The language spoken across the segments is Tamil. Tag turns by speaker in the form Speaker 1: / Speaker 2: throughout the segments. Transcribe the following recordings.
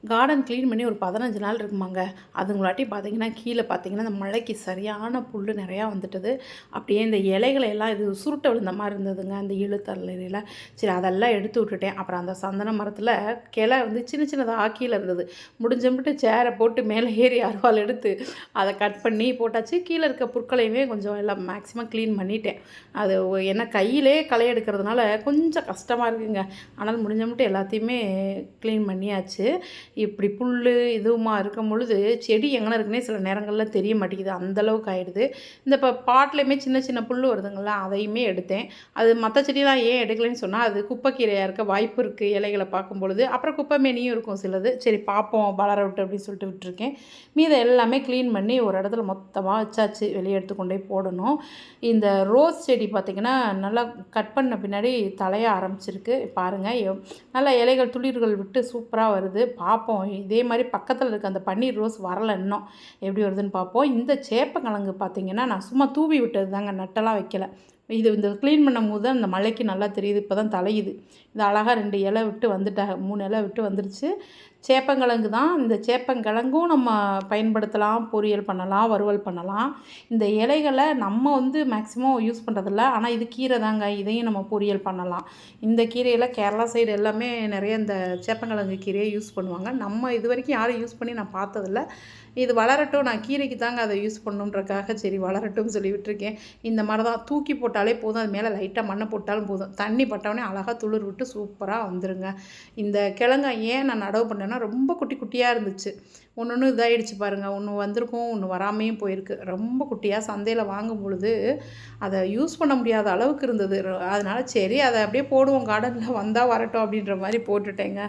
Speaker 1: கார்டன் க்ளீன் பண்ணி ஒரு 15 நாள் இருக்குமாங்க. அதுங்களாட்டி பார்த்தீங்கன்னா, கீழ பார்த்தீங்கன்னா, இந்த மழைக்கு சரியான புல்லு நெறையா வந்துட்டுது. அப்படியே இந்த இலைகள எல்லாம் இது சுருட்ட விழுந்த மாரி இருந்ததுங்க, அந்த இழுத்தலையில. சரி அதெல்லாம் எடுத்து விட்டுட்டேன். அப்புறம் அந்த சந்தன மரத்தில கிளை வந்து சின்ன சின்னதா கீழ இருந்தது. முடிஞ்ச சேர போட்டு மேலே ஏறி அருவாள் எடுத்து அத கட் பண்ணி போட்டாச்சு. கீழ இருக்க புற்களையுமே கொஞ்சம் எல்லாம் மேக்ஸிமம் க்ளீன் பண்ணிட்டேன். அது ஏன்னா கையிலே களை எடுக்கிறதுனால கொஞ்சம் கஷ்டமா இருக்குங்க. ஆனாலும் முடிஞ்ச எல்லாத்தையுமே க்ளீன் பண்ணியாச்சு. இப்படி புல்லு இதுவுமா இருக்கும் பொழுது, செடி எங்கன இருக்குன்னே சில நேரங்கள்ல தெரிய மாட்டேங்குது. அந்த அளவுக்கு ஆயிடுது. இந்த பாட்லயுமே சின்ன சின்ன புல்லு வருதுங்களா, அதையுமே எடுத்தேன். அது மத்த செடிலாம் ஏன் எடுக்கலைன்னு சொன்னா, அது குப்பைக்கீரையா இருக்க வாய்ப்பு இருக்கு, இலைகள பார்க்கும்பொழுது. அப்புறம் குப்பை மேனியும் இருக்கும் சிலது. சரி பார்ப்போம் வளர விட்டு அப்படின்னு சொல்லிட்டு விட்டுருக்கேன். மீதம் எல்லாமே க்ளீன் பண்ணி ஒரு இடத்துல மொத்தமா வச்சாச்சு. வெளிய எடுத்து கொண்டு போய் போடணும். இந்த ரோஸ் செடி பார்த்திங்கன்னா, நல்லா கட் பண்ண பின்னாடி தழைய ஆரம்பிச்சிருக்கு. பாருங்க நல்லா இலைகள் துளிர்கள் விட்டு சூப்பரா வருது. பார்ப்போம். இதே மாரி பக்கத்துல இருக்க அந்த பன்னீர் ரோஸ் வரல இன்னும். எப்படி வருதுன்னு பார்ப்போம். இந்த சேப்பங்கிழங்கு பார்த்தீங்கன்னா, நான் சும்மா தூவி விட்டது தாங்க. நட்டெல்லாம் வைக்கல. இந்த க்ளீன் பண்ணும்போது தான் அந்த மழைக்கு நல்லா தெரியுது. இப்போ தான் தழையுது. இது அழகா 2 இலை விட்டு வந்துட்டாக. 3 இலை விட்டு வந்துருச்சு. சேப்பங்கிழங்கு தான். இந்த சேப்பங்கிழங்கும் நம்ம பயன்படுத்தலாம். பொரியல் பண்ணலாம், வறுவல் பண்ணலாம். இந்த இலைகள நம்ம வந்து மேக்ஸிமம் யூஸ் பண்ணுறதில்ல. ஆனா இது கீரை தாங்க. இதையும் நம்ம பொரியல் பண்ணலாம். இந்த கீரையெல்லாம் கேரளா சைடு எல்லாமே நெறைய இந்த சேப்பங்கிழங்கு கீரையை யூஸ் பண்ணுவாங்க. நம்ம இதுவரைக்கும் யாரும் யூஸ் பண்ணி நான் பார்த்ததில்ல. இது வளரட்டும். நான் கீரைக்கு தாங்க அதை யூஸ் பண்ணணுன்றக்காக சரி வளரட்டும்னு சொல்லி விட்டுருக்கேன். இந்த மாரி தான் தூக்கி போட்டாலே போதும். அது மேலே லைட்டா மண்ண போட்டாலும் போதும். தண்ணி பட்டவுடனே அழகா துளிர் விட்டு சூப்பரா வந்துருங்க. இந்த கிழங்க ஏன் நான் நடவு பண்ணேன்னா, ரொம்ப குட்டி குட்டியா இருந்துச்சு. ஒண்ணு இதாயிடுச்சு பாருங்க. ஒண்ணு வந்திருக்கும், ஒண்ணு வராமயும் போயிருக்கு. ரொம்ப குட்டியா சந்தையில வாங்கும் பொழுது, அத யூஸ் பண்ண முடியாத அளவுக்கு இருந்தது. அதனால சரி அத அப்படியே போடுவோம் கார்டன்ல வந்தா வரட்டும் அப்படின்ற மாரி போட்டுட்டேங்க.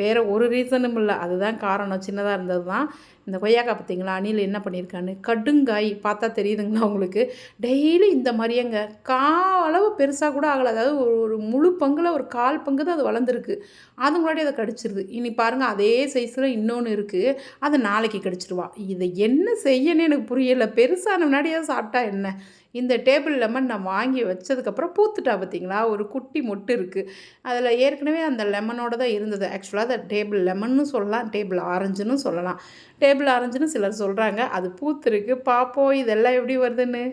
Speaker 1: வேற ஒரு ரீசனும் இல்ல. அதுதான் காரணம். சின்னதா இருந்தது தான். இந்த கொய்யாக்காய் பார்த்தீங்களா, அணில் என்ன பண்ணியிருக்கான்னு. கடுங்காய் பார்த்தா தெரியுதுங்களா உங்களுக்கு? டெய்லி இந்த மாரியேங்க. அளவு பெருசா கூட ஆகல. அதாவது ஒரு ஒரு முழு பங்குல ஒரு 1/4 பங்கு தான் அது வளர்ந்துருக்கு. அது முன்னாடி அத கடிச்சிருது. இனி பாருங்க அதே சைஸ்ல இன்னொன்னு இருக்கு. அத நாளைக்கு கடிச்சிருவா. இத என்ன செய்யன்னு எனக்கு புரியல. பெருசான முன்னாடியே சாப்பிட்டா என்ன? இந்த டேபிள் லெமன் நான் வாங்கி வச்சதுக்கப்புறம் பூத்துட்டா பார்த்தீங்களா? ஒரு குட்டி மொட்டு இருக்கு. அதில ஏற்கனவே அந்த லெமனோட தான் இருந்தது. ஆக்சுவலா அத டேபிள் லெமன்னு சொல்லலாம். டேபிள் ஆரஞ்சுன்னு சொல்லலாம். டேபிள் ஆரஞ்சுன்னு சிலர் சொல்றாங்க. அது பூத்திருக்கு. பார்ப்போம் இதெல்லாம் எப்படி வருதுன்னு.